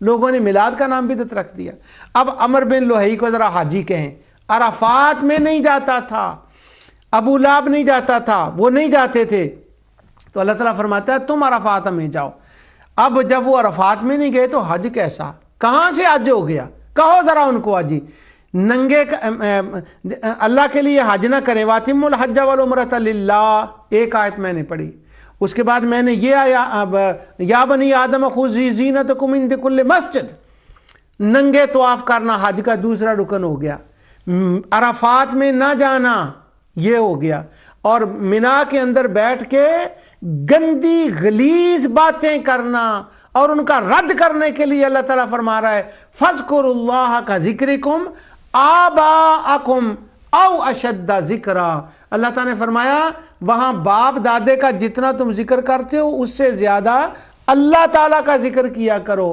लोगों ने मिलाद का नाम बिदअत रख दिया। अब अमर बिन लुहई को ज़रा हाजी कहें, अराफात में नहीं जाता था, अबू लहब नहीं जाता था, वो नहीं जाते थे। तो अल्लाह ताला फरमाता है तुम अराफात में जाओ। अब जब वो अराफात में नहीं गए तो हज कैसा, कहाँ से हज हो गया? कहो ज़रा उनको हाजी। नंगे अल्लाह के लिए हज ना करे, वातिमुल हज वल उम्रत लिल्लाह, एक आयत मैंने पढ़ी। उसके बाद मैंने ये आया, या बनी आदम खुज़ी ज़ीनतकुम इंद कुल्लि मस्जिद, नंगे तवाफ करना हज का दूसरा रुकन हो गया। अराफात में ना जाना ये हो गया, और मिना के अंदर बैठ के गंदी गलीज बातें करना और उनका रद्द करने के लिए अल्लाह ताला फरमा रहा है फज़्कुरुल्लाह का ज़िक्रिकुम आबाअकुम औ अशद्दा ज़िक्रा। अल्लाह ताला ने फरमाया वहां बाप दादे का जितना तुम जिक्र करते हो उससे ज्यादा अल्लाह ताला का जिक्र किया करो।